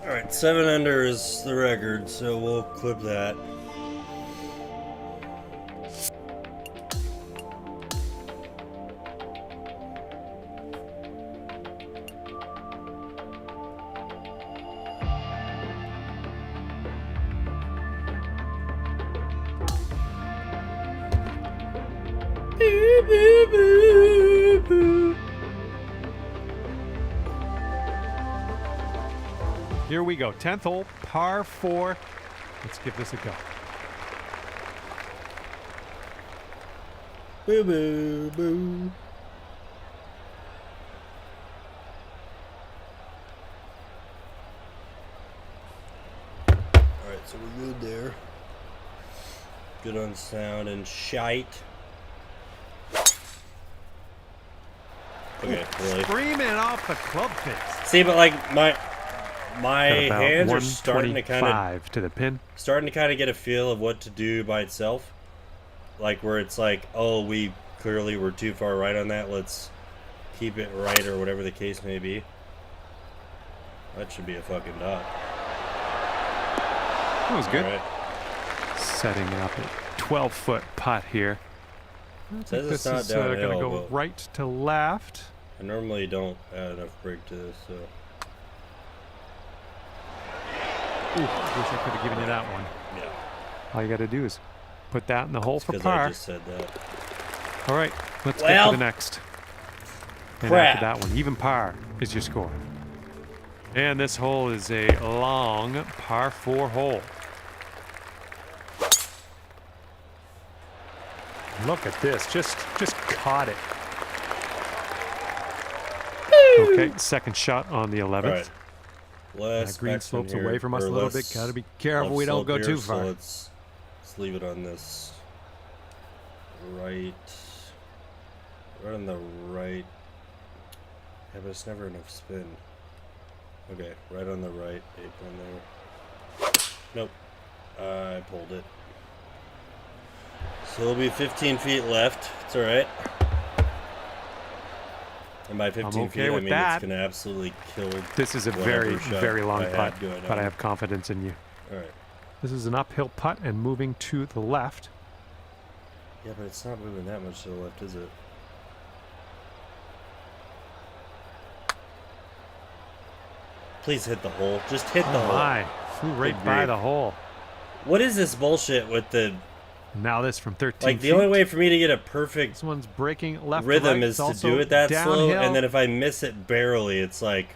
Alright, 7 under is the record, so we'll clip that. Here we go. 10th hole, par 4. Let's give this a go. Boo boo boo. Alright, so we're good there. Good on sound and shite. Okay, really. Screaming off the club face. See, but like my hands are starting to kind of to the pin. Starting to kind of get a feel of what to do by itself. Like where it's like, oh, we clearly were too far right on that. Let's keep it right or whatever the case may be. That should be a fucking dot. That was good. Right. Setting up a 12-foot putt here. Says it's this not is downhill, going to go but right to left. I normally don't add enough break to this, so. Ooh, I wish I could have given you that one. Yeah. All you got to do is put that in the hole for Because par. I just said that. All right, let's get to the next. And after that one, even par is your score. And this hole is a long par 4 hole. Look at this, just caught it. Okay, second shot on the 11th. All right. Less green slopes away from us a little bit. Gotta be careful we don't go too far. So let's leave it on this right on the right. Yeah, but it's never enough spin. Okay, right on the right, apron there. Nope, I pulled it. So it'll be 15 feet left. It's all right. And by 15 feet, I mean it's going to absolutely kill. This is a very, very long putt, but I have confidence in you. All right. This is an uphill putt and moving to the left. Yeah, but it's not moving that much to the left, is it? Please hit the hole. Just hit the hole. My, flew right by the hole. What is this bullshit with the... Now this from 13 Like, the feet. only way for me to get a perfect this one's breaking left rhythm to right. is to do it that downhill. slow, and then if I miss it barely, it's like,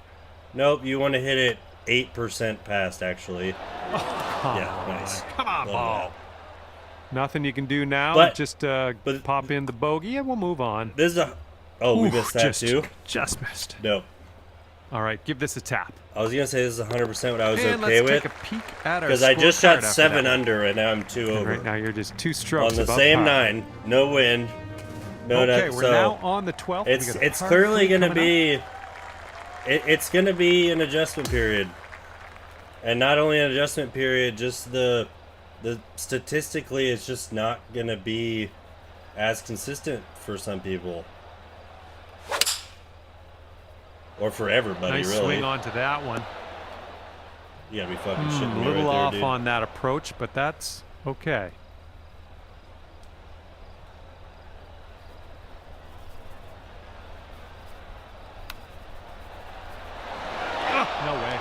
nope, you want to hit it 8% past, actually. Oh, yeah, nice. Come on, Love ball. that. Nothing you can do now. But- just pop in the bogey and we'll move on. This is a... Oh, we missed that too? Just missed. No. All right, give this a tap. I was going to say this is 100% what I was and okay let's with. take a peek at our Because I just shot scorecard after 7 that. under, and now I'm 2 And over. right now you're just 2 strokes On the above same par. 9. No wind. No Okay, nut, we're so now on the 12th. it's clearly going to be... It's going to be an adjustment period. And not only an adjustment period, just the statistically, it's just not going to be as consistent for some people. Or for everybody, nice really. swing onto that one. You gotta be fucking shitting A me little right off there, dude. on that approach, but that's okay. No way.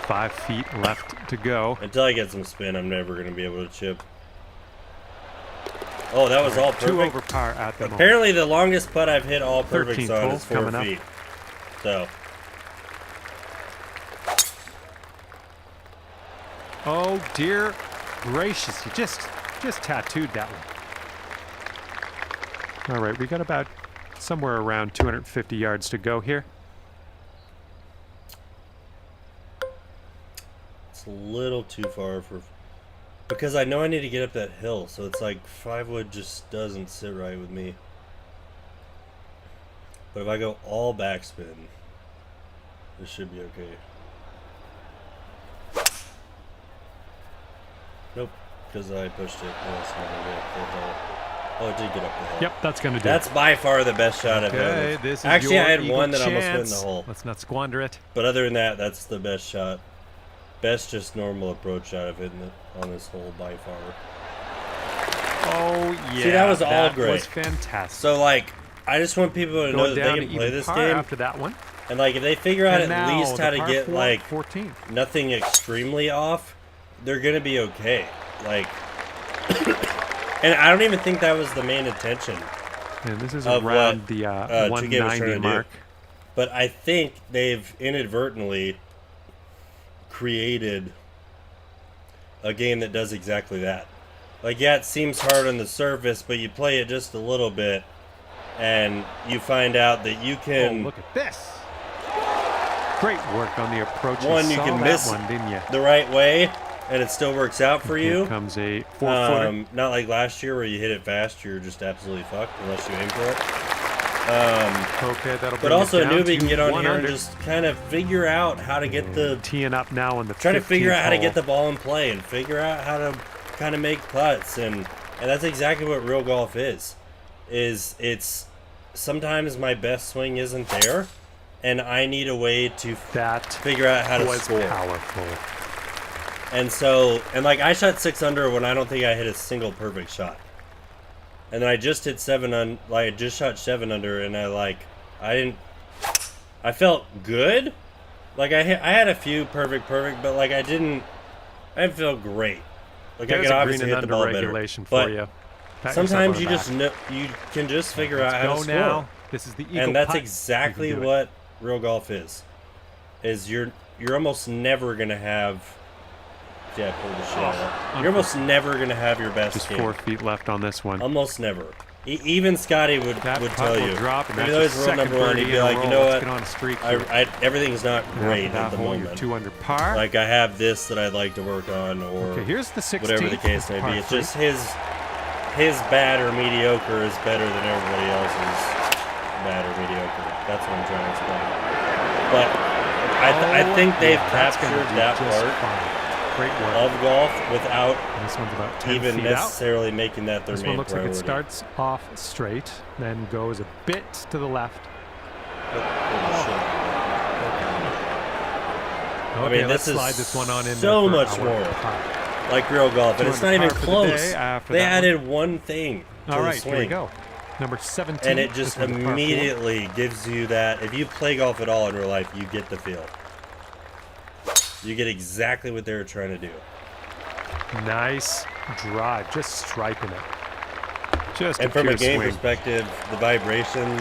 5 feet left to go. Until I get some spin, I'm never gonna be able to chip. Oh, that was all perfect. 2 over par at the moment. Apparently, the longest putt I've hit all perfects 13th on hole is 4 coming up. feet. So, Oh dear gracious! You just tattooed that one. All right, we got about somewhere around 250 yards to go here. it's a little too far for... Because I know I need to get up that hill, so it's like 5 wood just doesn't sit right with me. But if I go all backspin, this should be okay. Nope, because I pushed it. Oh, it's not gonna get up the hill. Oh, it did get up the hill. Yep, that's gonna do. That's by far the best shot I've okay. had. This is Actually, your I had eagle one that almost went in chance. the hole. Let's not squander it. But other than that, that's the best shot best just normal approach out of hitting it on this hole by far. Oh, yeah. See, that was all great. That was fantastic. So, like, I just want people to know that they can play this game. After that one. And, like, if they figure out at least how to get, like, 14. nothing extremely off, they're going to be okay. Like, and I don't even think that was the main intention. And this is around the 190 mark. But I think they've inadvertently created a game that does exactly that. Like, yeah, it seems hard on the surface, but you play it just a little bit, and you find out that you can... Oh, look at this. Great work on the approach. One, you can miss one, didn't you? The right way, and it still works out for you. Here comes a 4-footer. Not like last year where you hit it fast, you're just absolutely fucked unless you aim for it. Okay, that'll but also a newbie can get on here under. and just kind of figure out how to get the... Teeing up now on the Try to figure out how to hole. get the ball in play and figure out how to kind of make putts. And that's exactly what real golf is. It's sometimes my best swing isn't there, and I need a way to figure out how to score. Powerful. And so, like, I shot 6 under when I don't think I hit a single perfect shot. And then I just hit 7 on, like, I just shot 7 under, and I felt good. Like, I had a few perfect, but, like, I didn't feel great. Like, I could obviously hit the ball better. But sometimes you just know, you can just figure out how to score. Now. This is the eagle and that's putt. exactly what real golf is you're almost never going to have... Yeah, pull the shit out. You're almost never going to have your best Just game. 4 feet left on this one. Almost never. Even Scotty would tell you. Drop, and even though he's rule number 1, he'd be like, you know what? Get on a streak everything's not great at the moment. You're 2 under par. Like, I have this that I'd like to work on, or here's the 16th, whatever the case may be. It's just his bad or mediocre is better than everybody else's bad or mediocre. That's what I'm trying to explain. But I think they've captured that part. Great work. Of golf without this one's about 10 even feet necessarily out. making that their this main one looks priority. Like it starts off straight, then goes a bit to the left. I mean, let's this slide is this one on in so much more like real golf, and it's not even close. They added one thing to the swing. Here we go. Number 17. And it just immediately gives you that. If you play golf at all in real life, you get the feel. You get exactly what they were trying to do. Nice drive, just striping it. Just and from a game swing. perspective, the vibration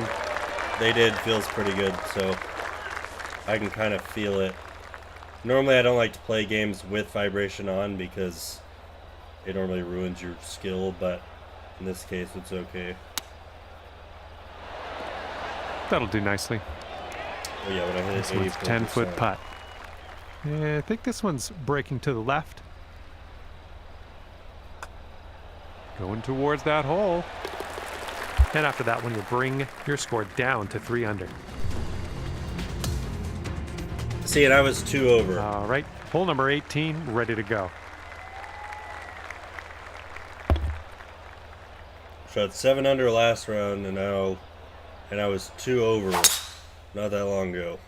they did feels pretty good, so I can kind of feel it. Normally, I don't like to play games with vibration on because it normally ruins your skill, but in this case, it's okay. That'll do nicely. Oh yeah, when I hit this one's 10-foot putt. Yeah, I think this one's breaking to the left. Going towards that hole. And after that one, you bring your score down to 3 under. See, and I was 2 over. All right, hole number 18, ready to go. Shot 7 under last round, and I was 2 over not that long ago.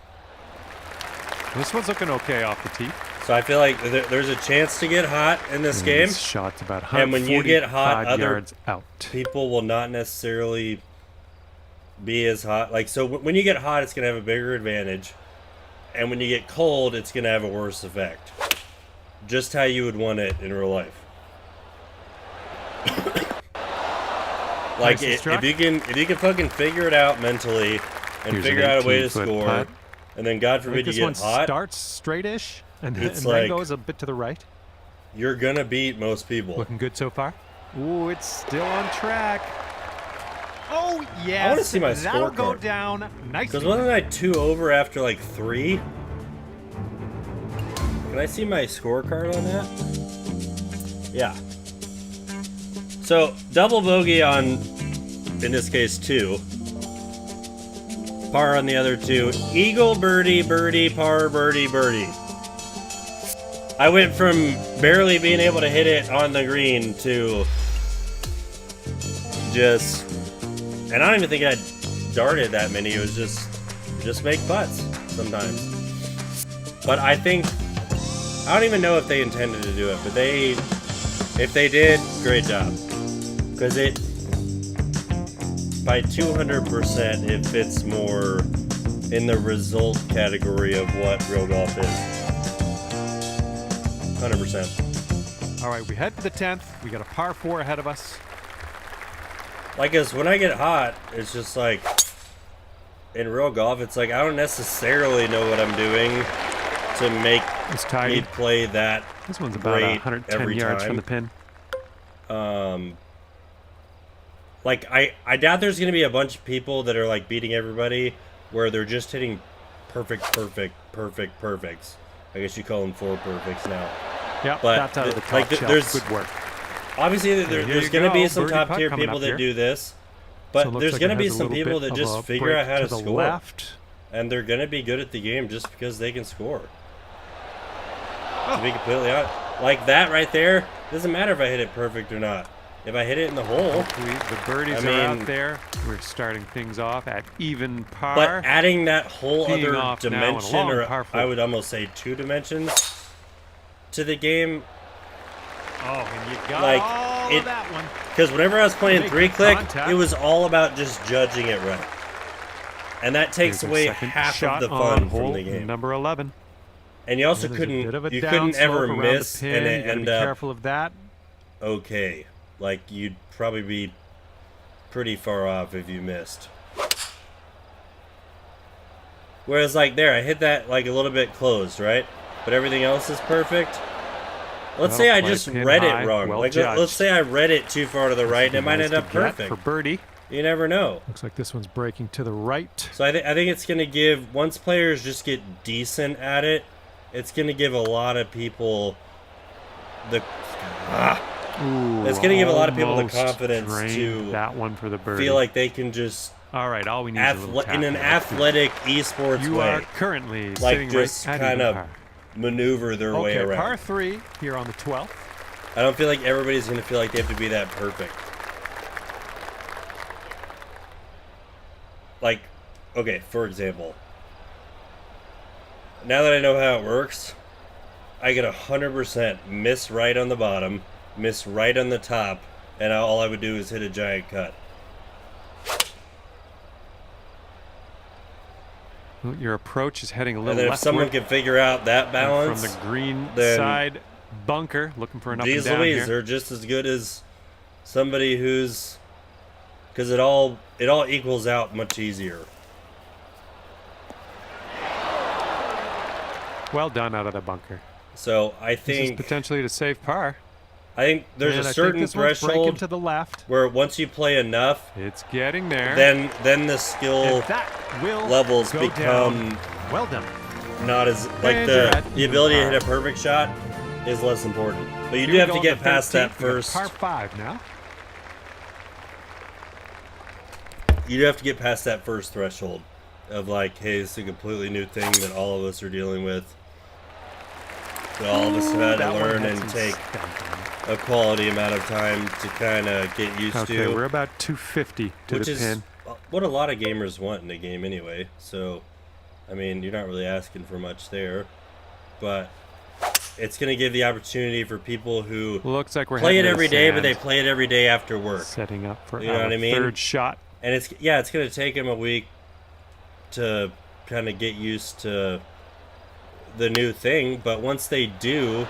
This one's looking okay off the tee. So I feel like there's a chance to get hot in this game. This shot's about 145 and when you get hot, other yards out. People will not necessarily be as hot. Like, so when you get hot, it's going to have a bigger advantage. And when you get cold, it's going to have a worse effect. Just how you would want it in real life. Like, if you can fucking figure it out mentally and figure out a way to score, putt. And then God forbid you get hot. Starts straightish and then like, goes a bit to the right. You're gonna beat most people. Looking good so far. Ooh, it's still on track. Oh yes. I want to see my That'll scorecard. go down nicely. Because wasn't I 2 over after like 3? Can I see my scorecard on that? Yeah. So double bogey on, in this case, 2. Par on the other 2. Eagle, birdie, birdie, par, birdie, birdie. I went from barely being able to hit it on the green to just... And I don't even think I darted that many. It was just make putts sometimes. But I think I don't even know if they intended to do it, but if they did, great job. Because by 200%, it fits more in the result category of what real golf is. 100%. All right, we head to the 10th. We got a par 4 ahead of us. Like, cause when I get hot, it's just like, in real golf, it's like I don't necessarily know what I'm doing to make me play that. This one's about 110 yards from the pin. Like I doubt there's gonna be a bunch of people that are like beating everybody where they're just hitting perfects. I guess you call them 4 perfects now. Yeah, but that's out of the top like shelf. Good work. Obviously, there's going to be some top tier people that do this, but there's going to be some people that just figure out how to score, and they're going to be good at the game just because they can score. To be completely honest, like that right there, doesn't matter if I hit it perfect or not. If I hit it in the hole, the birdies are out there. We're starting things off at even par. But adding that whole other dimension, or I would almost say 2 dimensions, to the game. Oh, and you got like all of that one. Because whenever I was playing 3-click, it was all about just judging it right. And that takes away half of the fun from the game. Number 11. And you also couldn't ever miss and end up careful of that. Okay. Like, you'd probably be pretty far off if you missed. Whereas, like, there, I hit that, like, a little bit closed, right? But everything else is perfect. Let's say I just read it wrong. Like, let's say I read it too far to the right, and it might end up perfect. For birdie. You never know. Looks like this one's breaking to the right. So I think it's going to give, once players just get decent at it, it's going to give a lot of people the... it's going to give a lot of people the confidence to that one for the birdie. Feel like they can just... All right, all we need is a little tap in an athletic esports way. You are currently like just kind of maneuver their way around. Par 3 here on the 12th. I don't feel like everybody's going to feel like they have to be that perfect. Like, okay, for example, now that I know how it works, I get 100% miss right on the bottom, miss right on the top, and all I would do is hit a giant cut. Well, your approach is heading a little left. And if someone can figure out that balance from the green side bunker, looking for an up and down here. These are just as good as somebody who's, because it all equals out much easier. Well done out of the bunker. So I think this is potentially to save par. I think there's a certain threshold to the left where once you play enough, it's getting there. Then the skill levels become well done. Not as like the ability to hit a perfect shot is less important. But you do have to get past that first. Par 5 now. You do have to get past that first threshold of like, hey, it's a completely new thing that all of us are dealing with. That all of us have had to learn and take a quality amount of time to kind of get used to. Okay, we're about 250 to the pin. Which is what a lot of gamers want in a game anyway. So, I mean, you're not really asking for much there. But it's going to give the opportunity for people who looks like we're play it every day, but they play it every day after work. Setting up for you know what I mean? Third shot. And it's going to take them a week to kind of get used to the new thing, but once they do,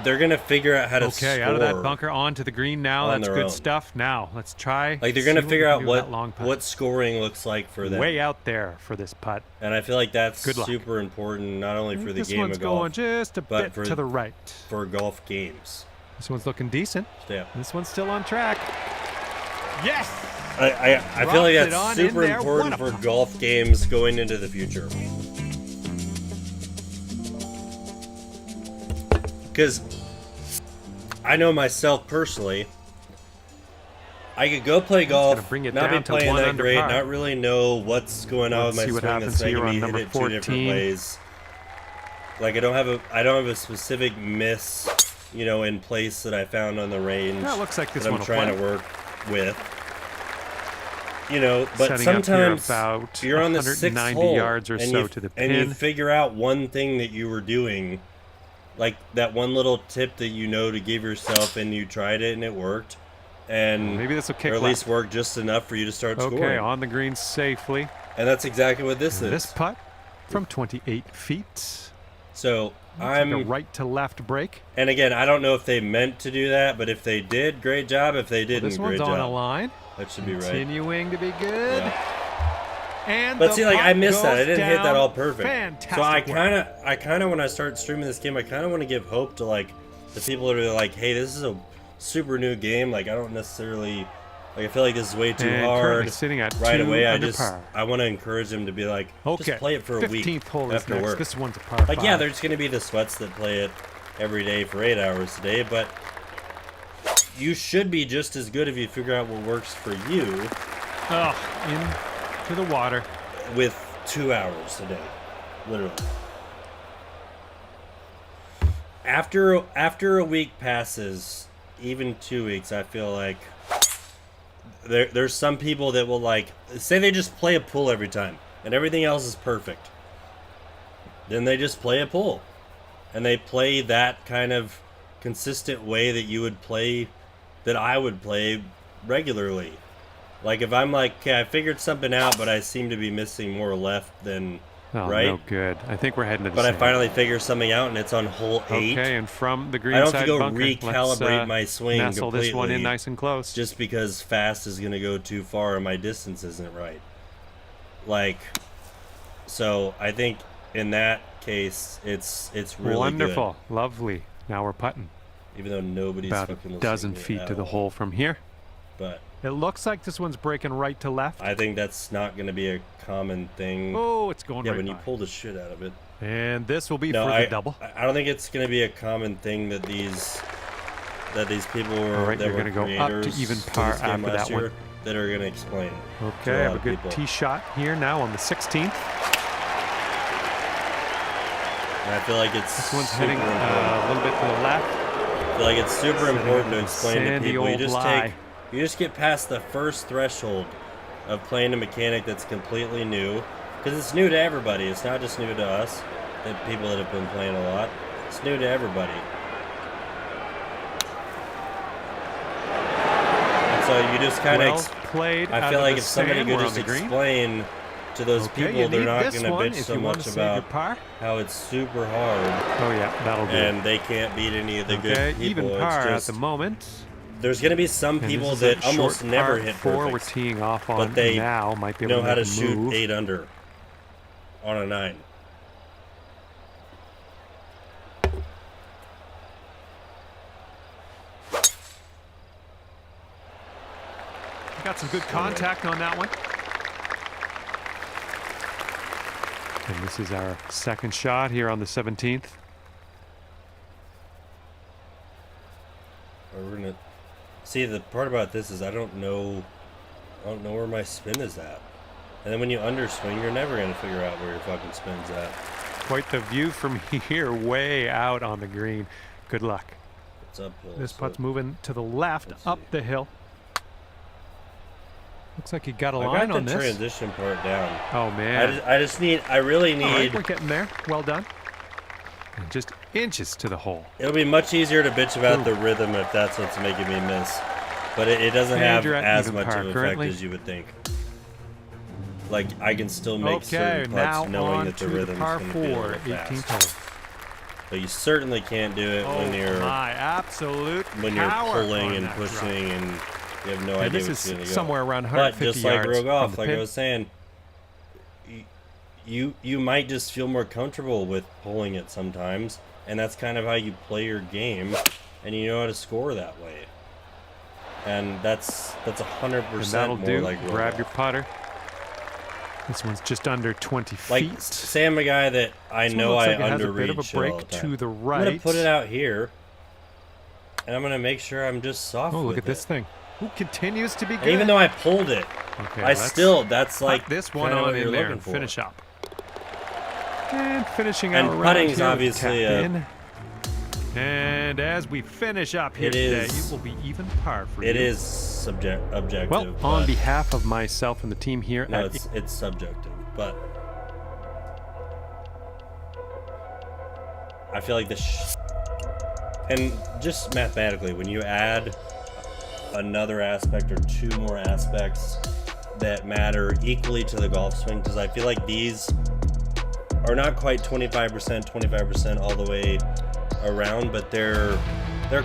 they're gonna figure out how to score. Okay, out of that bunker onto the green now. That's good stuff. Now let's try. Like they're gonna figure out what scoring looks like for them. Way out there for this putt. And I feel like that's super important, not only for the game of golf, going just a bit to the right for golf games. This one's looking decent. Yeah. This one's still on track. Yes. I feel like that's super important for golf games going into the future. Because I know myself personally, I could go play golf, not be playing that great, not really know what's going on with my swing that's making me hit it 2 different ways. Like I don't have a specific miss, in place that I found on the range that looks like this that I'm trying to work with. But sometimes you're on the 6th hole yards or so to the pin, and you figure out one thing that you were doing like that one little tip that you know to give yourself, and you tried it and it worked, and Maybe this will kick or at left. least work just enough for you to start Okay, scoring. on the green safely. And that's exactly what this is. This putt from 28 feet. So Like a right to left break. and again, I don't know if they meant to do that, but if they did, great job. If they didn't, This one's great on job. a line. That should be right. Continuing to be good. Yeah. And But the see, like I putt missed that. I goes didn't hit that down. all perfect. Fantastic So work. I kind of when I start streaming this game, I kind of want to give hope to like the people that are like, hey, this is a super new game. Like I don't necessarily like I feel like this is way too And hard currently sitting at right 2 away. under par. I want to encourage them to be like, Okay, just play it for a week 15th hole is after next. work. This one's a par Like 5. yeah, there's gonna be the sweats that play it every day for 8 hours a day, but you should be just as good if you figure out what works for you Into the water. with 2 hours a day, literally. After a week passes, even 2 weeks, I feel like there's some people that will like say they just play a pool every time and everything else is perfect. Then they just play a pool, and they play that kind of consistent way that you would play, that I would play regularly. Like if I'm like, okay, I figured something out, but I seem to be missing more left than Oh, right. no good. I think we're heading to the But I sand. finally figure something out, and it's on hole 8. Okay, and from the green I don't side have to go bunker, recalibrate let's, my swing nestle completely. this one in nice and close. Just because fast is going to go too far and my distance isn't right. Like, so I think in that case, it's really wonderful, lovely. Now we're putting good. Even though nobody's about fucking a listening dozen to me feet at to the all. hole from here. But It looks like this one's breaking right to left. I think that's not going to be a common thing. Oh, it's going yeah, right when you by. pull the shit out of it. And this will be No, for I the double. I don't think it's going to be a common thing that these people were All right, that you're were gonna go up to creators even for par this game after last that one. year that are going to explain. to Okay, a I lot have a of good people. tee shot here now on the 16th. And I feel like it's This one's super heading important. a little bit to the left. I feel like it's super Sitting important to in explain to sandy people. You old just lie. you just get past the first threshold of playing a mechanic that's completely new, because it's new to everybody. It's not just new to us, the people that have been playing a lot. It's new to everybody. And so you just kind Well of. played. I out feel of like the if somebody sand. could We're just on the green. explain to those Okay, people, you they're need not this going to one bitch if so you want much to save your about par. how it's super hard Oh yeah, that'll do. and they can't beat any of the Okay, good people. even It's par just, at the moment. there's going to be some And people this is a that almost short never par hit 4 we're perfect, teeing off on but they now. Might be able know to how make to a shoot move. 8 under on a 9. Got some good contact on that one. And this is our second shot here on the 17th. We're gonna see, the part about this is I don't know where my spin is at, and then when you underswing, you're never gonna figure out where your fucking spin's at. Quite the view from here, way out on the green. Good luck. It's uphill. This so putt's moving to the left, let's up see. the hill. Looks like you got a I line got on the this. transition part down. Oh man! I really All right, need. we're getting there. Well done. And just inches to the hole. It'll be much easier to bitch about Ooh. the rhythm if that's what's making me miss, but it doesn't And have you're at as even much par of an effect currently. as you would think. Like I can still make Okay, certain now putts knowing on that the to the rhythm's par going to be a 4, little 18th fast. hole. But you certainly can't do it Oh when you're my, absolute when you're power pulling on and that drop. pushing and you have no And idea this what's is going to go. somewhere around But 150 just like yards Rogue from Off, the like I pin. was saying, you might just feel more comfortable with pulling it sometimes, and that's kind of how you play your game, and you know how to score that way. And that's 100% And that'll more do. like Rogue Grab Off. your putter. This one's just under 20 Like, feet. say I'm a guy that I This one know looks I like it has a underreach bit of a shit all break the time. to the I'm right. gonna put it out here, and I'm gonna make sure I'm just soft Oh, with look at this it. thing. Who continues to be And good. even though I pulled it, Okay, I let's still, that's put like this one kinda on what in you're there looking and for. finish up. And finishing And our round putting's here with obviously tap a- in. And as we finish up here It today, is- it will be even par for you. It is objective. Well, on but- behalf of myself and the team here No, at it's subjective, but I feel like And just mathematically, when you add another aspect or two more aspects that matter equally to the golf swing, because I feel like these are not quite 25% all the way around, but they're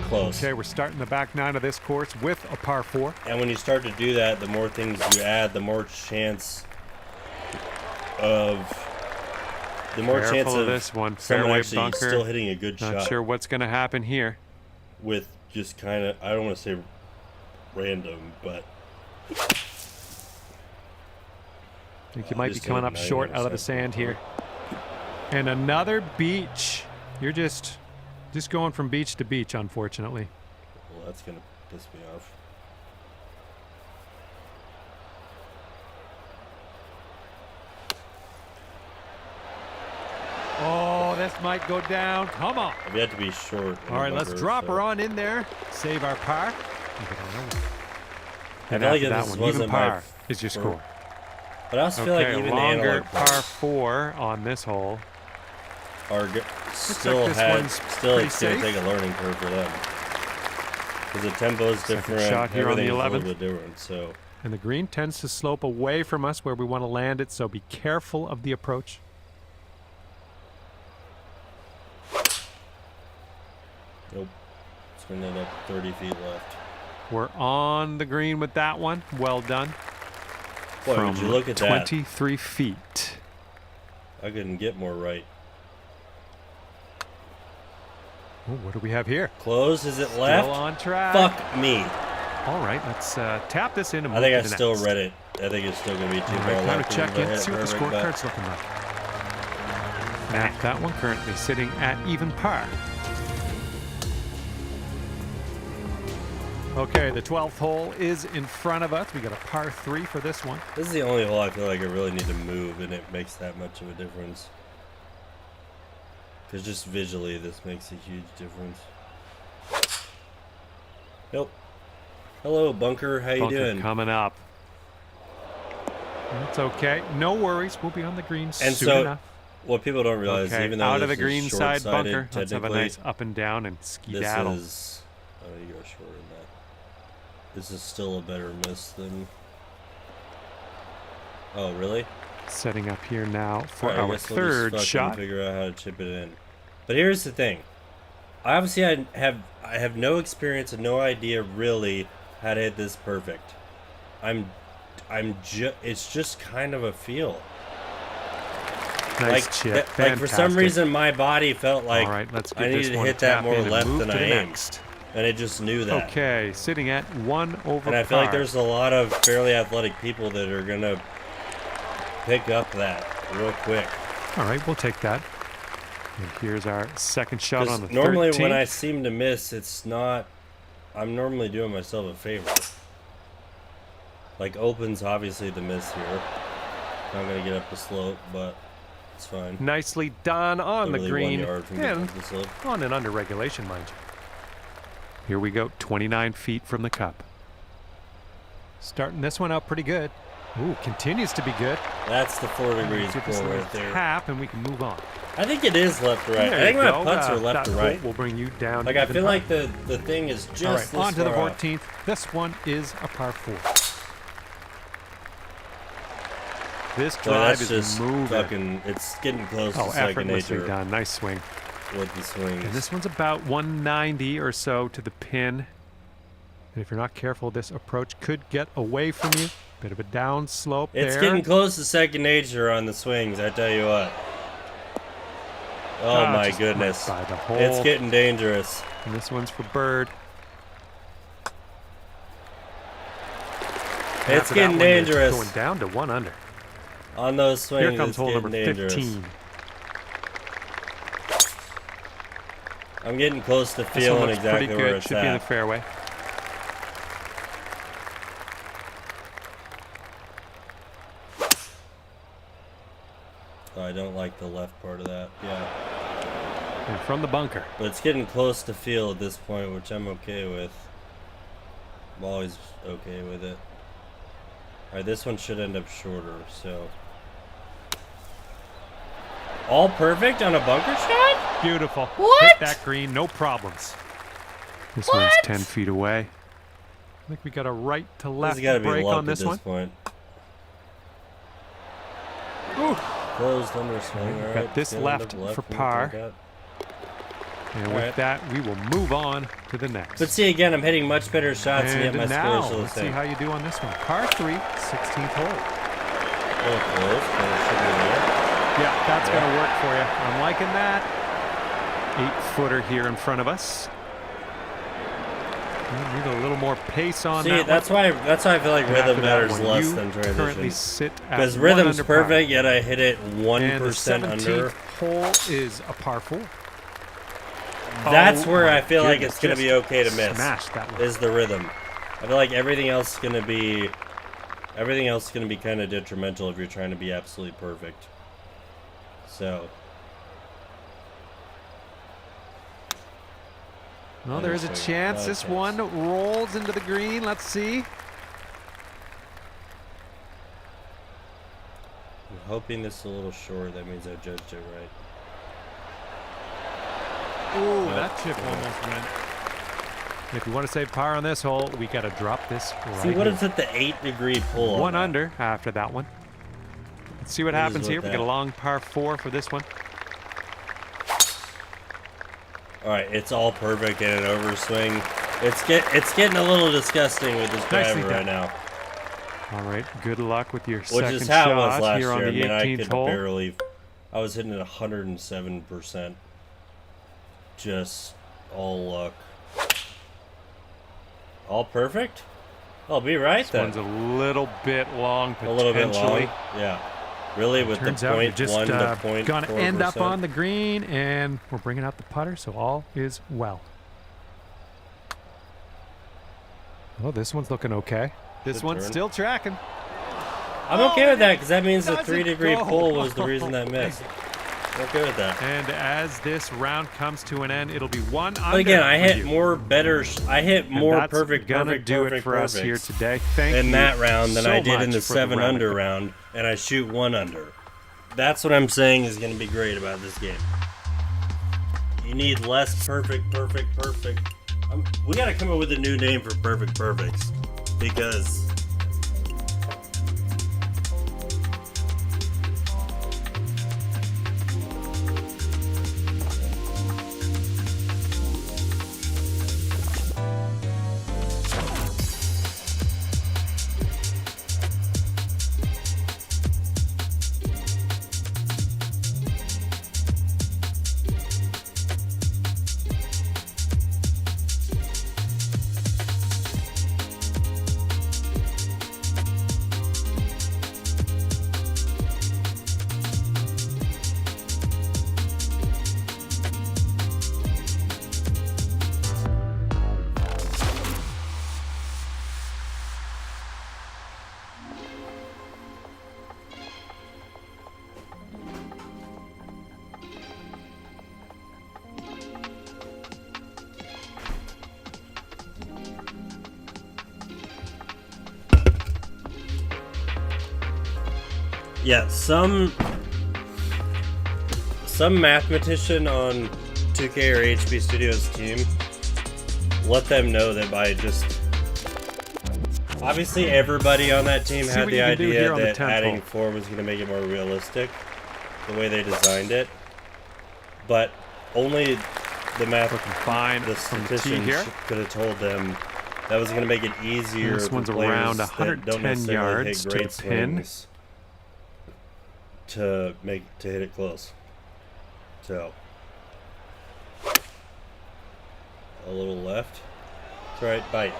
close. Okay, we're starting the back nine of this course with a par 4. And when you start to do that, the more things you add, the more chance of this one. someone Fairway actually bunker. still hitting a good shot. Not sure what's going to happen here. With just kind of, I don't want to say random, but I think you might be coming up short out of the sand here. And another beach. You're just going from beach to beach, unfortunately. Well, that's going to piss me off. Oh, this might go down. Come on. I've yet to be short. All right, let's drop her on in there. Save our par. And I feel like that this one, wasn't even par my is your score. But I also feel like even the longer analog par players 4 on this hole. are still like this one's it's pretty going to safe. take a learning curve for them. Because the tempo is different. Shot here on the Everything's a 11th. little bit different. So And the green tends to slope away from us where we want to land it, so be careful of the approach. nope. Swing it up 30 feet left. We're on the green with that one. Well done. Boy, From would you look at that. 23 feet. I couldn't get more right. Oh, what do we have here? Close? Is it left? Still on track. Fuck me. All right, let's tap this in and I move think I to the still next. read it. I think it's still going to be too All far right, time left. to check Even if I in, hit see what the perfect, but scorecard's looking like. Now, that one currently sitting at even par. Okay, the 12th hole is in front of us. We got a par 3 for this one. This is the only hole I feel like I really need to move, and it makes that much of a difference. Because just visually, this makes a huge difference. Nope. Hello, bunker. How you Bunker doing? coming up. That's okay. No worries. We'll be on the green And soon so, enough. what people don't realize, Okay, even though out of the this is green side short-sighted, bunker. Let's have a technically, nice up and down and this skedaddle. is... Oh, you go short in that. This is still a better miss than... Oh, really? Setting up here now for Alright, I our guess we'll just third fucking shot. figure out how to chip it in. But here's the thing. Obviously, I have no experience and no idea really how to hit this perfect. It's just kind of a feel. Nice chip. Like for some Fantastic. reason, my body felt like All right, let's I get needed this to one hit that tap more in and left move than to I the aimed. next. And it just knew that. Okay, sitting at 1 over And I feel like par. there's a lot of fairly athletic people that are going to pick up that real quick. All right, we'll take that. And here's our second shot on the 13th. Normally when I seem to miss, it's not... I'm normally doing myself a favor. Like, open's obviously the miss here. Not going to get up the slope, but it's fine. Nicely done on the Literally 1 green. yard from getting And up the slope. on and under regulation, mind you. Here we go, 29 feet from the cup. Starting this one out pretty good. Ooh, continues to be good. That's the 4 degrees Give this pull a little right there. tap and we can move on. I think it is left to right. There I think you my go. putts are left that to right. will bring you down. Like, to I even feel par. like the thing is just All right, this on to the far off. 14th. This one is a par 4. This Boy, drive that's is just moving. fucking... It's getting close to second Effortlessly nature done. Nice swing. with the swings. And this one's about 190 or so to the pin. And if you're not careful, this approach could get away from you. Bit of a down slope It's there. getting close to second nature on the swings, I tell you what. Oh my just goodness. right by the hole. It's getting dangerous. And this one's for bird. It's After that getting one, you're dangerous. Going down to 1 under. On those swings, Here comes it's hole getting number dangerous. 15. I'm getting close to This one feeling looks exactly pretty where good. it's Should be in the at. fairway. Oh, I don't like the left part of that. Yeah. And from the bunker. But it's getting close to feel at this point, which I'm okay with. I'm always okay with it. Alright, this one should end up shorter, so... All perfect on a bunker shot? Beautiful. What? Hit that green, no problems. This one's 10 feet away. I think we got a right to left There's got to be break luck on this at one. point. Ooh. Closed underswing. We've All got right, this stand left up for from the par. dugout. And All with right. that, we will move on to the next. But see, again, I'm hitting much better shots, and yet And my now, scores are the let's see same. how you do on this one. Par 3, 16th hole. A little close, but it should be there. Yeah, that's going to work for you. I'm liking that. 8-footer here in front of us. We need a little more pace on See, that that's one. why I feel like And rhythm after that matters one, less you than currently transition. sit at Because 1 rhythm's under par. perfect, yet I hit it And the 1% 17th under. hole is a par 4. That's Oh where my I feel like goodness, it's going to be just okay to miss. Smash that one. Is the rhythm. I feel like everything else is going to be kind of detrimental if you're trying to be absolutely perfect. So, Well, there is a chance this one rolls into the green. Let's see. I'm hoping this is a little short. That means I judged it right. Ooh, that chip almost went. If you want to save par on this hole, we got to drop this right See, what here. is it, the 8-degree pull? One on under after that one. Let's see what What is happens with here. We that? get a long par 4 for this one. All right, it's all perfect in an overswing. It's getting a little disgusting with this Nicely driver right done. now, All right, good luck with your which second is how it was shot last here on year. I the mean, I 18th could hole. barely. I was hitting at 107%. Just all luck. All perfect? I'll be right This then. one's a little bit long, A little bit potentially. long. Yeah. Really, with Turns the out you're point just 1 to point gonna end up 4%. on the green, and we're bringing out the putter, so all is well. Oh, this one's looking okay. This Good one's turn. still tracking. I'm okay with that because that means the Doesn't 3-degree go. pull was the reason that missed. I'm okay with that. And as this round comes to an end, it'll be 1 under. But again, I for hit you. more better. I hit And more that's perfect, gonna perfect, do perfect, it for us here perfects today. Thank you in that round than so I did in much the for 7 round. under round, and I shoot 1 under. That's what I'm saying is going to be great about this game. You need less perfect. We got to come up with a new name for perfect perfects because. Yeah, some mathematician on 2K or HP Studios team let them know that by just obviously everybody on that team See had what the you can do idea here on the that 10th adding hole. 4 was going to make it more realistic the way they designed it, but only the Looking fine the from the tee statisticians here. could have told them that was going to make it easier This for one's players around that 110 don't necessarily yards hit to great the pin. swings to hit it close. So a little left. That's right. Bite.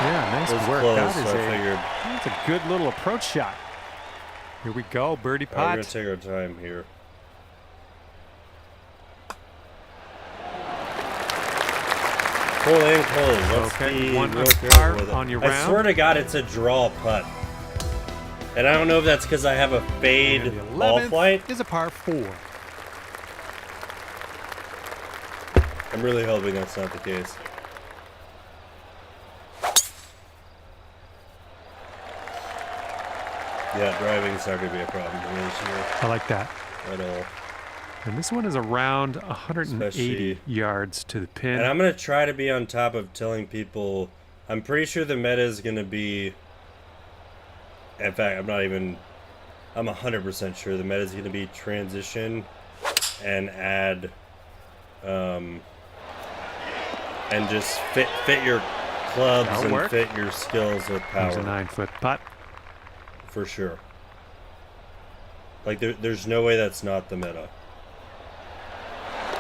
Yeah, nice It was work. close, That is so I figured. that's a good little approach shot. Here we go, birdie All right, we're putt. gonna take our time here. Pull in close. Let's Okay, be 1 real under careful par with it. on your I round. swear to God, it's a draw putt. And I don't know if that's because I have a fade And the ball 11th flight. is a par 4. I'm really hoping that's not the case. Yeah, driving's not going to be a problem for me this year I like that. at all. And this one is around 180 Especially- yards to the pin. And I'm going to try to be on top of telling people. I'm pretty sure the meta is going to be. In fact, I'm 100% sure the meta is going to be transition and add. And just fit your clubs That'll and work. fit your skills with There's a power. 9-foot putt. For sure. Like, there's no way that's not the meta.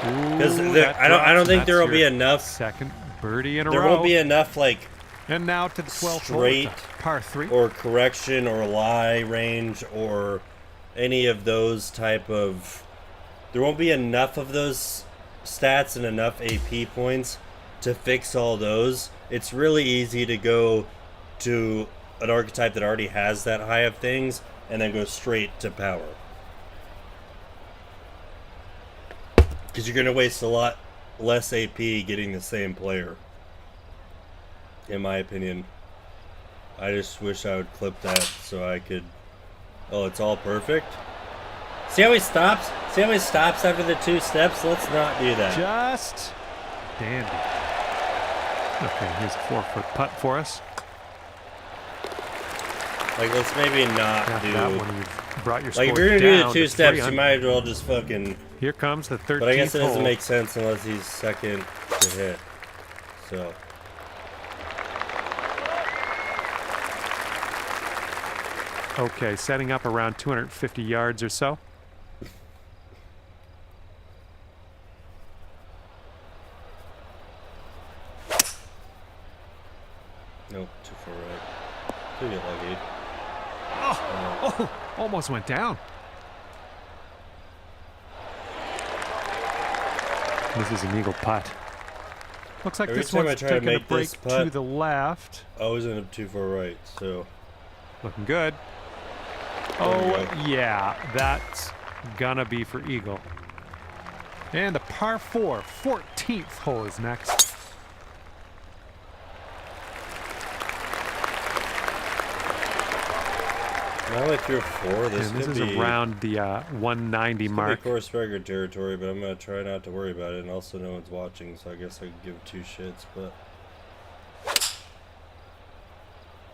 Because I don't think there will be enough. Second birdie in a There row. won't be enough, like, And now to the 12th hole, straight it's a par 3. or correction or lie range or any of those type of. There won't be enough of those stats and enough AP points to fix all those. It's really easy to go to an archetype that already has that high of things and then go straight to power. Because you're going to waste a lot less AP getting the same player. In my opinion. I just wish I would clip that so I could... Oh, it's all perfect? See how he stops? See how he stops after the 2 steps? Let's not do that. Just dandy. Okay, here's a 4-foot putt for us. Like, let's maybe not After do... that one, you've brought your score Like, if you're going to do the down 2 to steps, you 300. might as well just fucking... Here comes the 13th But I guess it doesn't hole. make sense unless he's second to hit. So... Okay, setting up around 250 yards or so. Nope, too far right. Could get lucky. Oh, almost went down. This is an eagle putt. Looks like Every this time I one's try to taking a make break this putt- to the left. I always end up too far right, so... Looking good. There we Oh, go. yeah, that's gonna be for eagle. And the par 4, 14th hole is next. Now that you're 4, this And this could is be... around the 190 Could be mark. course record territory, but I'm gonna try not to worry about it, and also no one's watching, so I guess I could give 2 shits, but...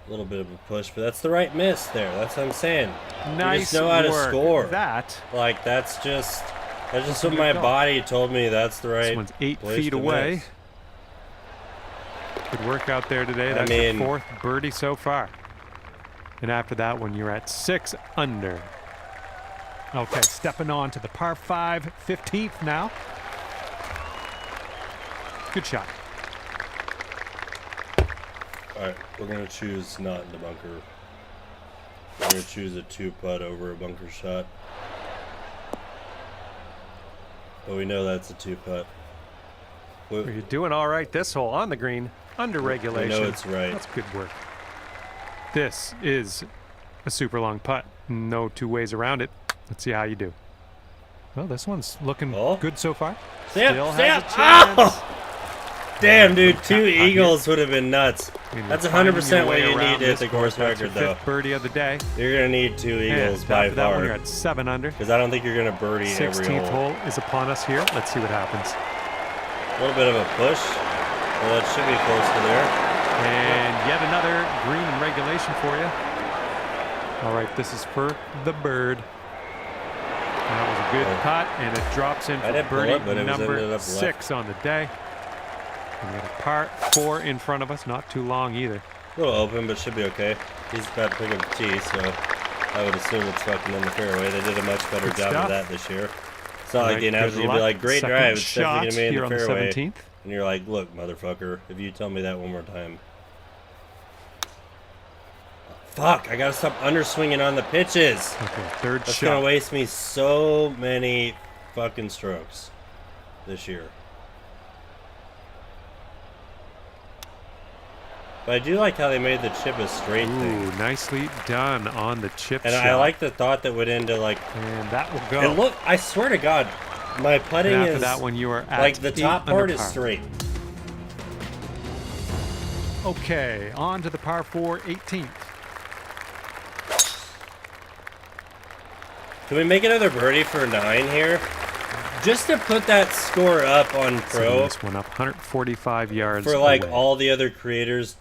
A little bit of a push, but that's the right miss there. That's what I'm saying. Nice You just know how to work. score. That. Like, that's just what good my call. body told me that's the right This one's 8 place feet to away. miss. Good work out there today. I That's mean- your 4th birdie so far. And after that one, you're at 6 under. Okay, stepping on to the par 5, 15th now. Good shot. Alright, we're gonna choose not in the bunker. We're gonna choose a 2-putt over a bunker shot. But we know that's a 2-putt. Well, you're doing all right this hole on the green, under regulation. I know it's right. That's good work. This is a super long putt. No 2 ways around it. Let's see how you do. Well, this one's looking Oh. good so far. Step, Still step. has a chance. Oh! Damn, dude, Good 2 cut on eagles would have been nuts. I mean, That's you're 100% finding what your you way need around to hit this the course That's your record, though. 5th birdie of the day. You're gonna need 2 eagles And by after that one, you're far. at 7 under. Because I don't think you're gonna birdie every 16th hole. hole is upon us here. Let's see what happens. A little bit of a push. Well, that should be close to there. And yet another green in regulation for you. All right, this is for the bird. That was a good Oh. putt, and it drops in I for didn't pull birdie it, but it was ended number up 6 on the day. And we got a par 4 in front of us, not too long either. A little open, but should be okay. He's about to pick up the tee, so I would assume it's fucking in the fairway. They did a much better Good job stuff. of that this year. It's not All like right, the announcer good would be luck. like, great Second drive, it's shot definitely going to be here in the on fairway. the 17th. And you're like, look, motherfucker, if you tell me that one more time. Fuck, I gotta stop underswinging on the pitches. Okay, 3rd That's shot. gonna waste me so many fucking strokes this year. But I do like how they made the chip a straight thing. Ooh, nicely done on the chip And shot. I like the thought that would end to like... And that will go. And look, I swear to God, my putting And after is... that one, you are at like the 8 top under part is par. straight. Okay, on to the par 4, 18th. Can we make another birdie for 9 here? just to put that score up on Setting pro this one up 145 yards for like away. all the other creators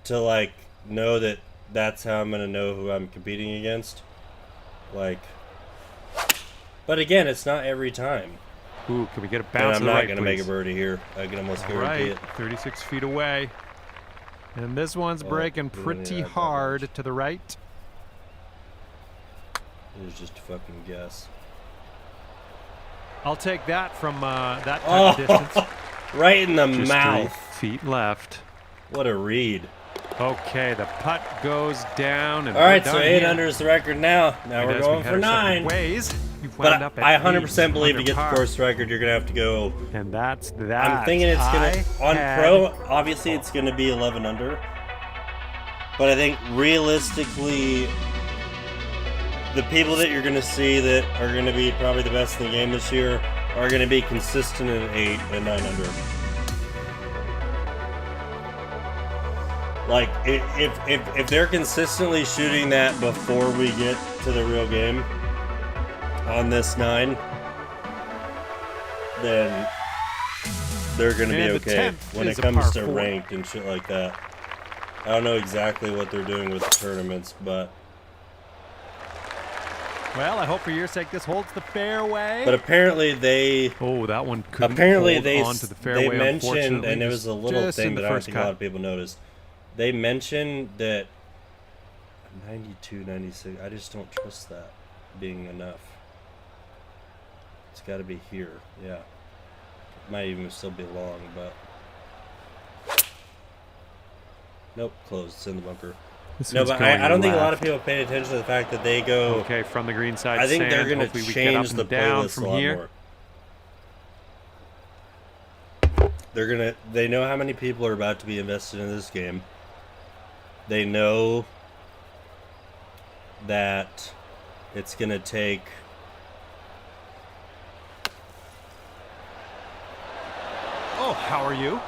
to like know that that's how I'm gonna know who I'm competing against. Like, but again, it's not every time. Ooh, can we get a And bounce I'm to the not right, gonna please? make a birdie here. I can almost All guarantee right, it. 36 feet away. And this one's breaking we don't need pretty that much. hard to the right. It was just a fucking guess. I'll take that from that type of distance. Right in the Just mouth. 3 feet left. What a read. Okay, the putt goes down. And All right, we're so done 8 here. under is the record now. Now And we're as we going head for our separate 9. ways, you've But wound up at I 100% 8 believe to under get the par. course record, you're gonna have to go. And that's that. I'm thinking it's gonna I on had- pro. Obviously, it's gonna be 11 under. But I think realistically, the people that you're gonna see that are gonna be probably the best in the game this year are gonna be consistent at 8 and 9 under. Like if they're consistently shooting that before we get to the real game on this 9, then they're gonna be And the okay 10th when it is a comes par to 4. ranked and shit like that. I don't know exactly what they're doing with the tournaments, but Well, I hope for your sake this holds the fairway. apparently they Oh, that one couldn't apparently hold they onto the fairway, they mentioned, unfortunately. and it was a little Just in thing the that I don't first think a lot cut. of people noticed. They mentioned that 92, 96. I just don't trust that being enough. It's got to be here. Yeah, it might even still be long, but nope, closed. It's in the bunker. This No, one's but going I don't think a lot of left. people paid attention to the fact that they go. Okay, from the green side I think sand. they're going Hopefully to we get up change and the down playlist from a lot here. more. They know how many people are about to be invested in this game. They know that it's going to take. Oh, how are you?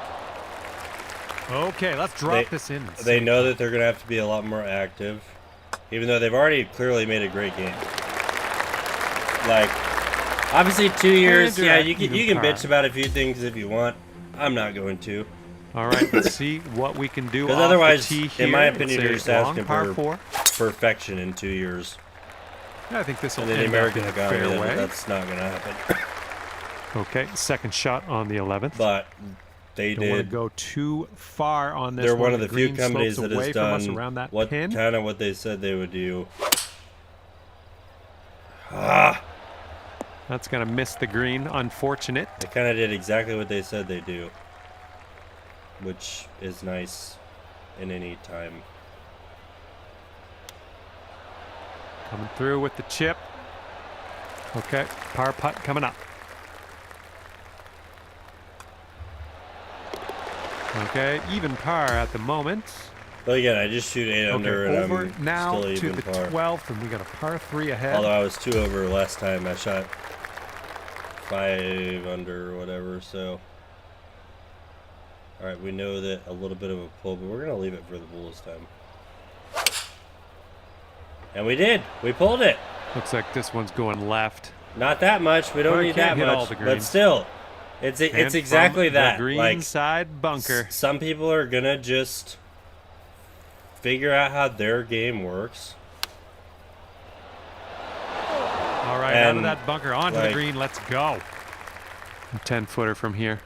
Okay, let's drop this in. They know that they're going to have to be a lot more active, even though they've already clearly made a great game. Like, obviously 2 years, yeah, you can bitch about a few things if you want. I'm not going to. All right, let's see what we can do. Because Off otherwise, the tee here. in my opinion, It's you're a just asking long par for 4. perfection in 2 years. Yeah, I think this will And in the end American up in a economy, fairway. that's not going to happen. Okay, second shot on the 11th. But they Don't want to did. go too far on this. They're one of The the few green companies slopes that away has from us done around that what pin. kind of what they said they would do. Ah, That's going to miss the green. Unfortunate. they kind of did exactly what they said they do, which is nice in any time. Coming through with the chip. Okay, par putt coming up. Okay, even par at the moment. But again, I just shoot 8 under, Okay, and over I'm now still to even the par. 12th, and we got a par 3 ahead. Although I was 2 over last time, I shot 5 under or whatever. So, all right, we know that a little bit of a pull, but we're gonna leave it for the pull this time. And we did. We pulled it. Looks like this one's going left. Not that much. We don't Well, you need can't that hit all much. the But greens. still, it's And exactly from that. The green Like, side bunker. some people are gonna just figure out how their game works. All right, out of and, that bunker onto the like- green. Let's go. 10-footer from here.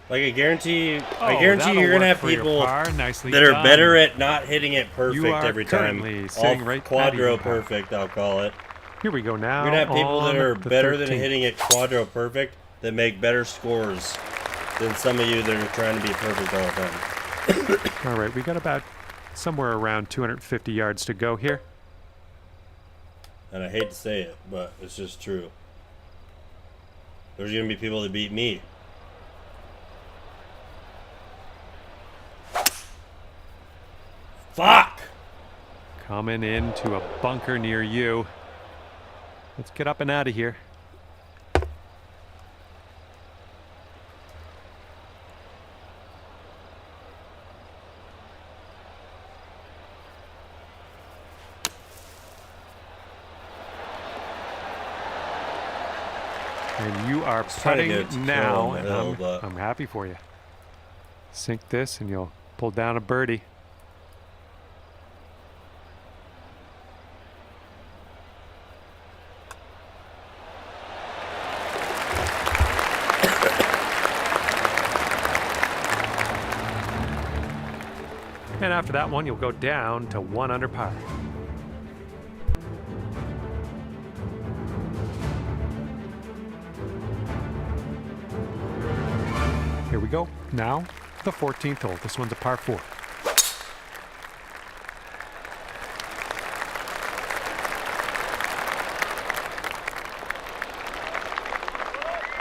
Like, I guarantee Oh, you're that'll gonna work have for your people par. Nicely that are done. better at not hitting it perfect You are every time. currently All sitting right at quadro even par. perfect, I'll call it. Here we go now. You're gonna have people that on are the better than 13th. hitting it quadro perfect that make better scores than some of you that are trying to be perfect all the time. All right, we got about somewhere around 250 yards to go here. And I hate to say it, but it's just true. There's gonna be people that beat me. Fuck! Coming into a bunker near you. Let's get up and out of here. And you are trying to get putting a kill now, on the and hill, but I'm happy for you. Sink this, and you'll pull down a birdie. And after that one, you'll go down to 1 under par. Here we go. Now, the 14th hole. This one's a par 4.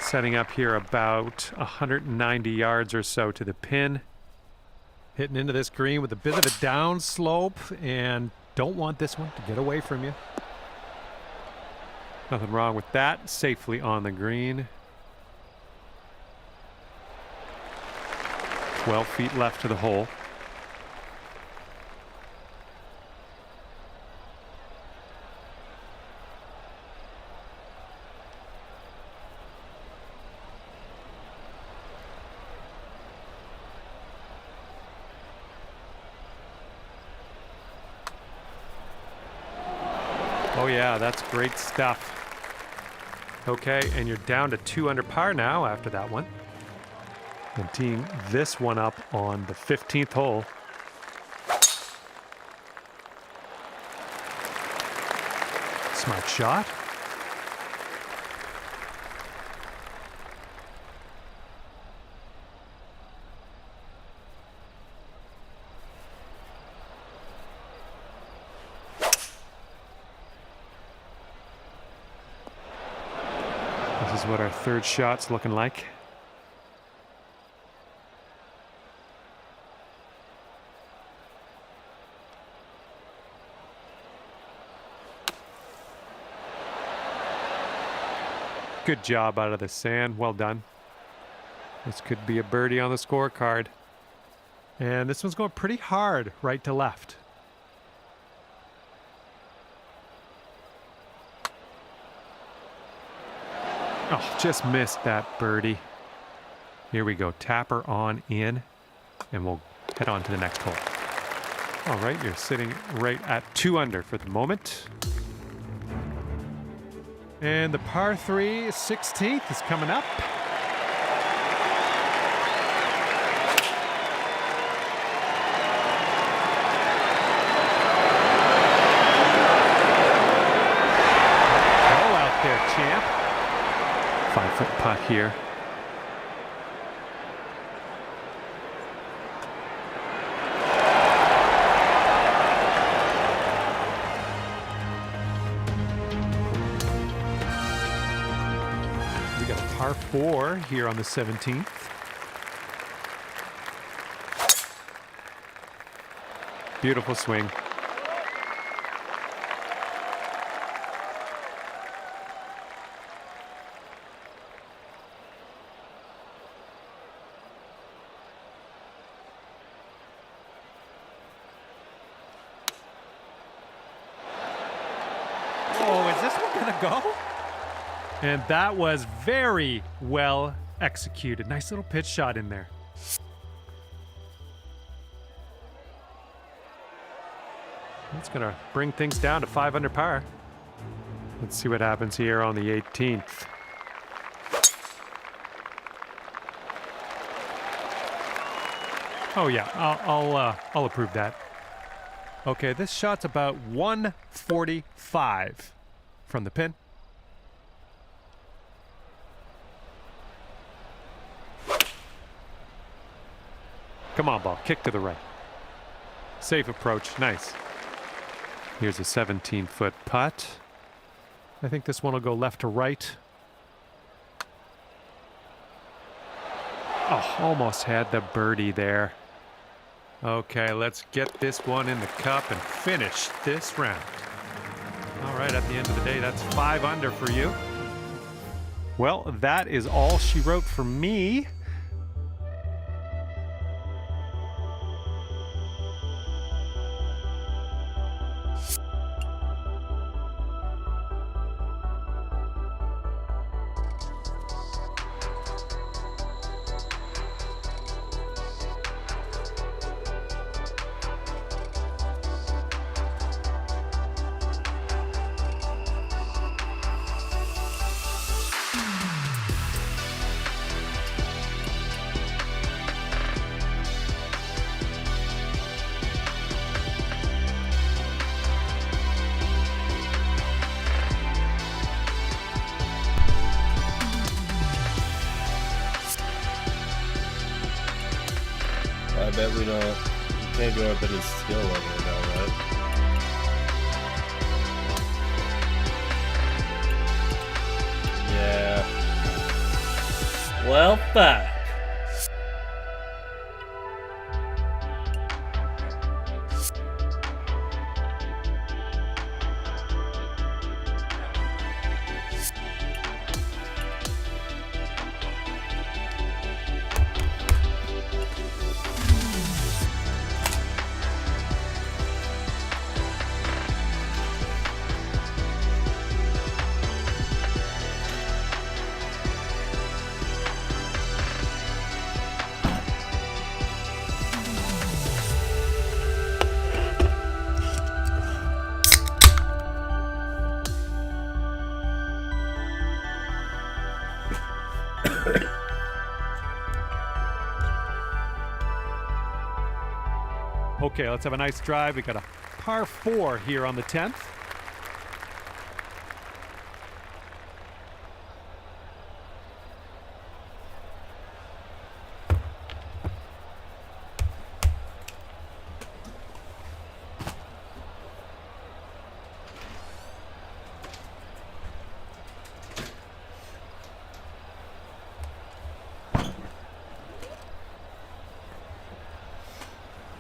Setting up here about 190 yards or so to the pin. Hitting into this green with a bit of a down slope, and don't want this one to get away from you. Nothing wrong with that. Safely on the green. 12 feet left to the hole. Oh yeah, that's great stuff. Okay, and you're down to 2 under par now after that one. And teeing this one up on the 15th hole. Smart shot. This is what our third shot's looking like. Good job out of the sand. Well done. This could be a birdie on the scorecard. And this one's going pretty hard right to left. Oh, just missed that birdie. Here we go. Tapper on in, and we'll head on to the next hole. All right, you're sitting right at 2 under for the moment. And the par 3 16th is coming up. Go out there, champ. 5-foot putt here. We got a par 4 here on the 17th. Beautiful swing. Oh, is this one gonna go? And that was very well executed. Nice little pitch shot in there. It's gonna bring things down to 5 under par. Let's see what happens here on the 18th. Oh yeah, I'll approve that. Okay, this shot's about 145 from the pin. Come on, ball. Kick to the right. Safe approach. Nice. Here's a 17-foot putt. I think this one will go left to right. Oh, almost had the birdie there. Okay, let's get this one in the cup and finish this round. All right, at the end of the day, that's 5 under for you. Well, that is all she wrote for me. bet we don't. You can't go up any skill level now, right? Yeah. Well, fuck. Okay, let's have a nice drive. We got a par 4 here on the 10th.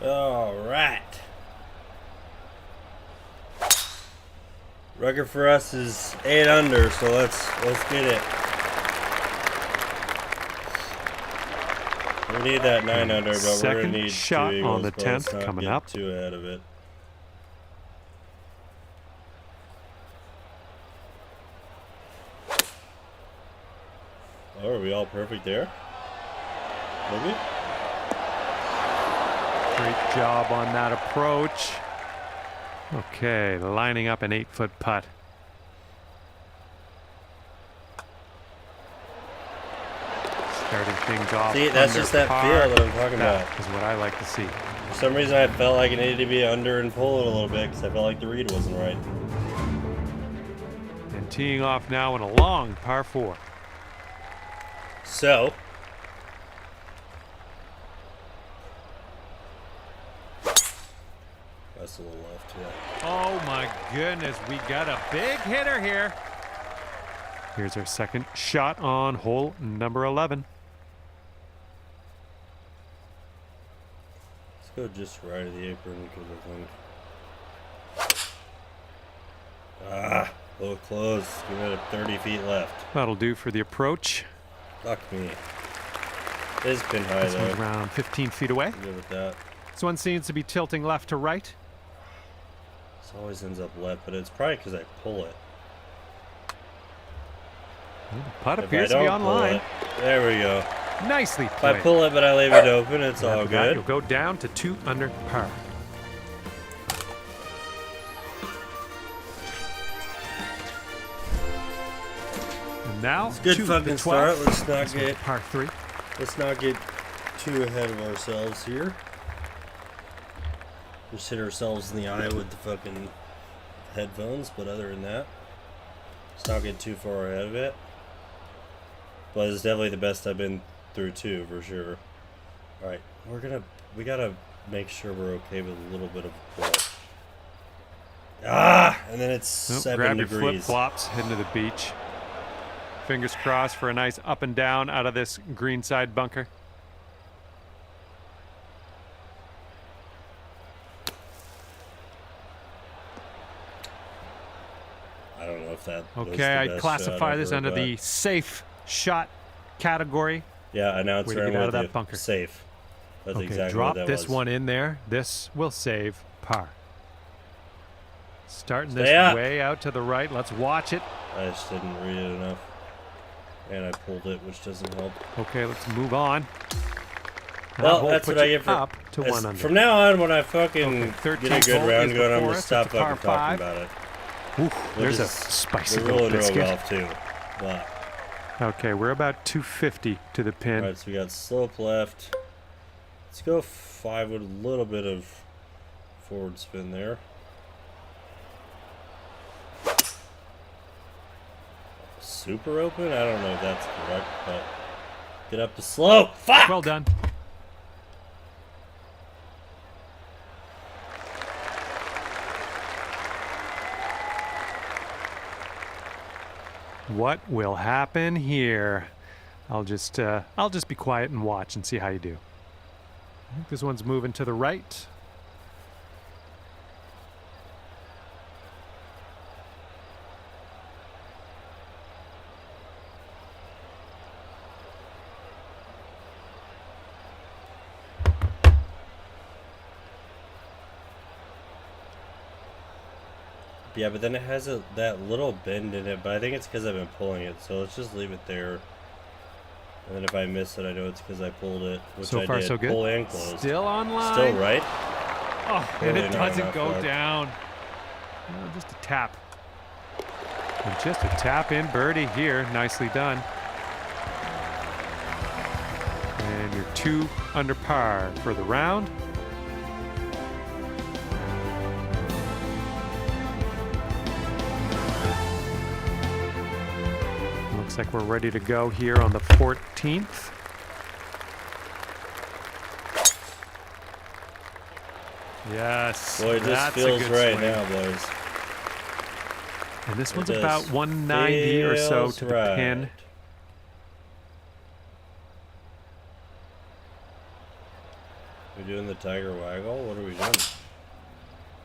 All right. Record for us is 8 under, so let's get it. We need that 9 under, but we're gonna need shot 2 on eagles, the but let's 10th not coming get up. too ahead of it. Oh, are we all perfect there? Maybe? Great job on that approach. Okay, lining up an 8-foot putt. Starting things off. See, that's under just that par. feel that I'm talking That about. is what I like to see. For some reason, I felt like it needed to be under and pull it a little bit because I felt like the read wasn't right. And teeing off now in a long par 4. So, that's a little left, yeah. Oh my goodness, we got a big hitter here. Here's our second shot on hole number 11. Let's go just right of the apron because I think. Ah, a little close. We got 30 feet left. That'll do for the approach. Fuck me. It's been high This one's though. around 15 feet away. Good with that. This one seems to be tilting left to right. This always ends up left, but it's probably because I pull it. The putt If I appears to be don't pull online. it, there we go. Nicely If I played. pull it but I leave it open, it's all After that, good. you'll go down to 2 under par. And now, It's a good 2 fucking to 12. start. Let's not This one's get par 3. too ahead of ourselves here. Just hit ourselves in the eye with the fucking headphones, but other than that, let's not get too far ahead of it. But it's definitely the best I've been through too, for sure. Alright, we gotta make sure we're okay with a little bit of pull. Ah! And then it's 7 Grab your degrees. flip-flops, heading to the beach. Fingers crossed for a nice up and down out of this greenside bunker. I don't know if that was the Okay, I'd best classify shot this ever, under but the safe shot category. yeah, I know it's Way to right get out with of you. that bunker. Safe. That's Okay, exactly drop what that this was. one in there. This will save par. Starting this Stay up. way out to the right. Let's watch it. I just didn't read it enough. And I pulled it, which doesn't help. Okay, let's move on. That Well, hole that's puts what I you get for up to 1 under. From now on, when I fucking Okay, 13th get a good hole round is going, I'm before gonna us. stop It's a par fucking talking 5. about it. Oof, We'll there's a just- spicy We're little rolling real biscuit. golf too. But, Okay, we're about 250 to the pin. alright, so we got slope left. Let's go 5 with a little bit of forward spin there. Super open? I don't know if that's correct, but get up the slope. Fuck! Well done. What will happen here? I'll just be quiet and watch and see how you do. I think this one's moving to the right. Yeah, but then it has that little bend in it, but I think it's because I've been pulling it, so let's just leave it there. And then if I miss it, I know it's because I pulled it, which So I far, did. so good. Pull and close. Still online. Still right? Oh, and Totally it not doesn't enough, go bud. down. No, just a tap. And just a tap in birdie here. Nicely done. And you're 2 under par for the round. Looks like we're ready to go here on the 14th. Yes. Boy, this that's a feels good right swing. now, boys. And this one's It about does. 190 or so Feels to the right. pin. We doing the Tiger Waggle? What are we doing?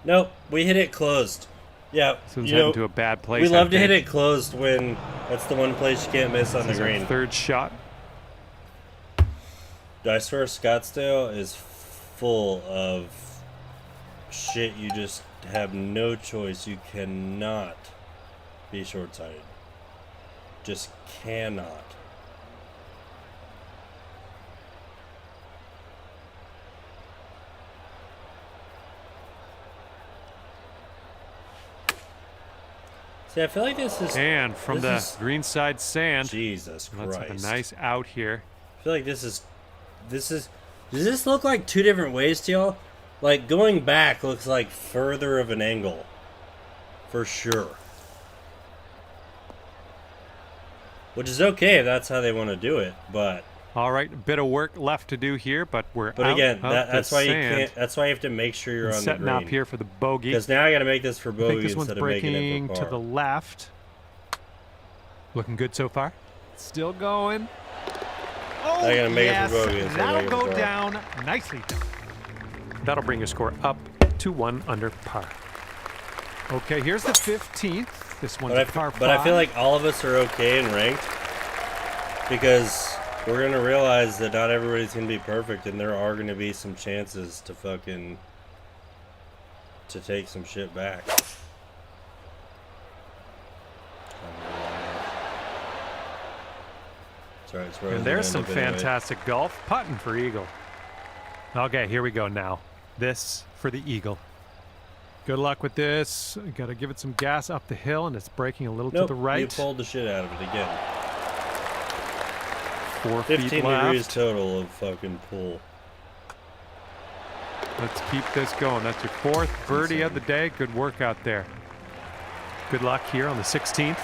Nope, we hit it closed. Yeah, This one's you heading know, to a bad place. we love I to hit think. it closed when that's the one place you can't miss on the This is our green. third shot. I swear Scottsdale is full of shit you just have no choice. You cannot be short-sighted. Just cannot. See, I feel like this is... And from the this is- green side sand, Jesus let's have a Christ. nice out here. I feel like this is... Does this look like two different ways to y'all? Like, going back looks like further of an angle. For sure. Which is okay if that's how they want to do it, but... All right, a bit of work left to do here, but we're But out again, of that's the why you sand. can't... That's why you have to make sure you're And on the setting up green. here for the bogey. Because now I got to make this for I think bogey this one's instead of making breaking it for to par. the left. Looking good so far. Still going. Oh, I gotta make it for yes, bogey instead of that'll making it go for par. down nicely. That'll bring your score up to 1 under par. Okay, here's the 15th. This one's a par 5. But I feel like all of us are okay and ranked because we're gonna realize that not everybody's gonna be perfect, and there are gonna be some chances to take some shit back. Sorry, it's And there's some fantastic golf. Putting for eagle. Okay, here we go now. This for the eagle. Good luck with this. Got to give it some gas up the hill, and it's breaking a little Nope, to the right. you pulled the shit out of it again. 4 15 feet degrees left. total of fucking pool. Let's keep this going. That's your 4th birdie of the day. Good work out there. Good luck here on the 16th.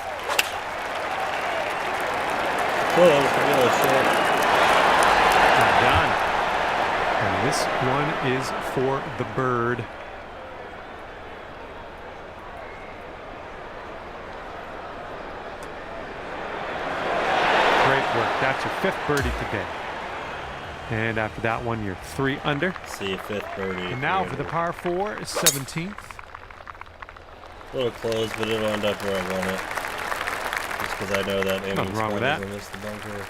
Close, a little short. Done. And this one is for the bird. Great work. That's your 5th birdie today. And after that one, you're 3 under. See, 5th birdie. And now for the 300. par 4, 17th. A little close, but it'll end up where I want it. Just because I know that Nothing wrong with that. Miss the bunker.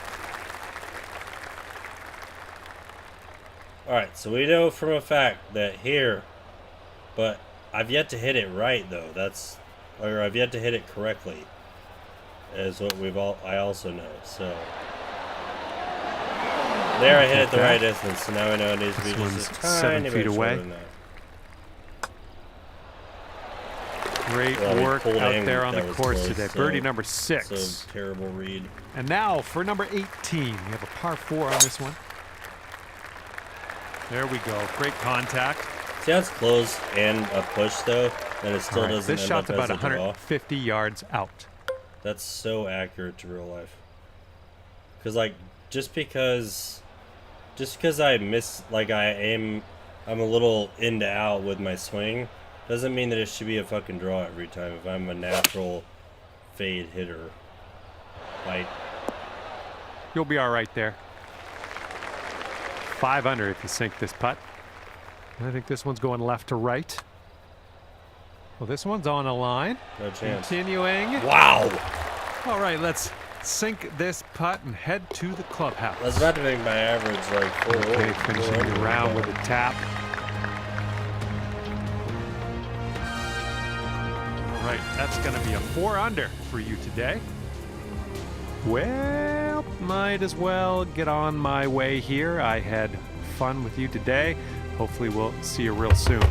Alright, so we know from a fact that here, but I've yet to hit it right though. Or I've yet to hit it correctly. Is what I also know. So there I hit it the right distance, so now I know it needs to be This just one's a 7 tiny feet bit away. shorter than that. Great Well, we work pulled out in, there on that the was course close, today. so- Birdie number 6. So terrible read. And now for number 18. We have a par 4 on this one. There we go. Great contact. See how it's close and a push though, and it still All right, doesn't this end shot's up about as a draw. 150 yards out. That's so accurate to real life. Cause like just because I miss, like I'm a little in to out with my swing, doesn't mean that it should be a fucking draw every time if I'm a natural fade hitter. White. You'll be all right there. 5 under if you sink this putt. I think this one's going left to right. Well, this one's on a line. No chance. Continuing. Wow. All right, let's sink this putt and head to the clubhouse. That's about to make my average like 4 Okay, finishing the round with a tap. All right, that's going to be a 4 under for you today. Well, might as well get on my way here. I had fun with you today. Hopefully we'll see you real soon.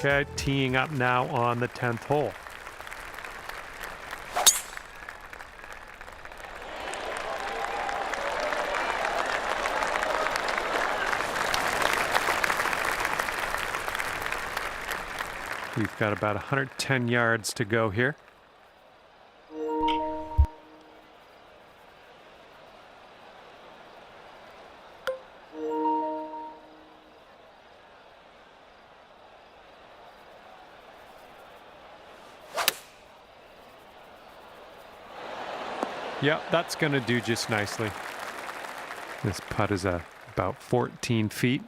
Okay, teeing up now on the 10th hole. We've got about 110 yards to go here. Yep, that's going to do just nicely. This putt is about 14 feet.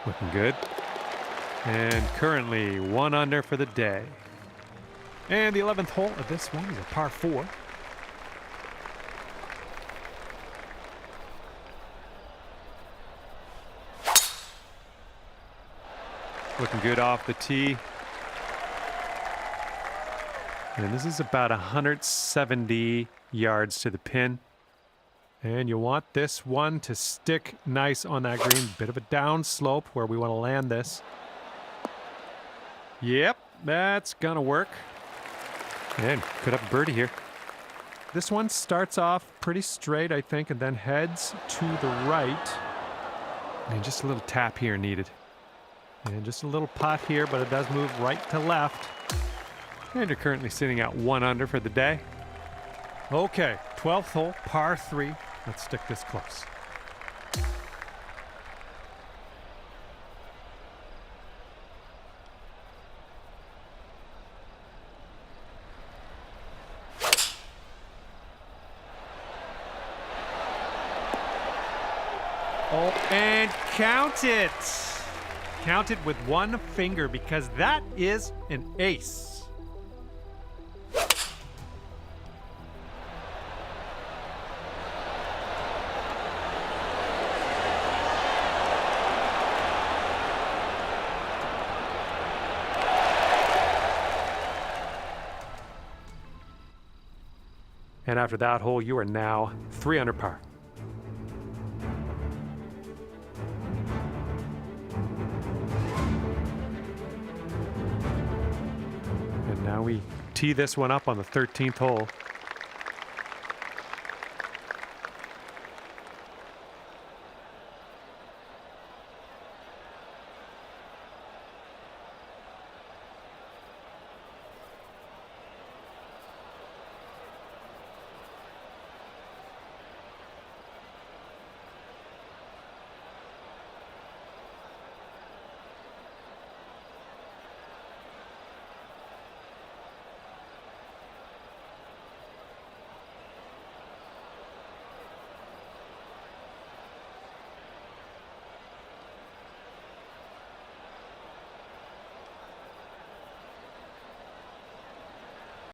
Looking good. And currently 1 under for the day. And the 11th hole of this one is a par 4. Looking good off the tee. And this is about 170 yards to the pin. And you want this one to stick nice on that green. Bit of a down slope where we want to land this. Yep, that's gonna work. And could have a birdie here. This one starts off pretty straight, I think, and then heads to the right. And just a little tap here needed. And just a little putt here, but it does move right to left. And you're currently sitting at 1 under for the day. Okay, 12th hole, par 3. Let's stick this close. Oh, and count it. Count it with 1 finger because that is an ace. And after that hole, you are now 3 under par. And now we tee this one up on the 13th hole.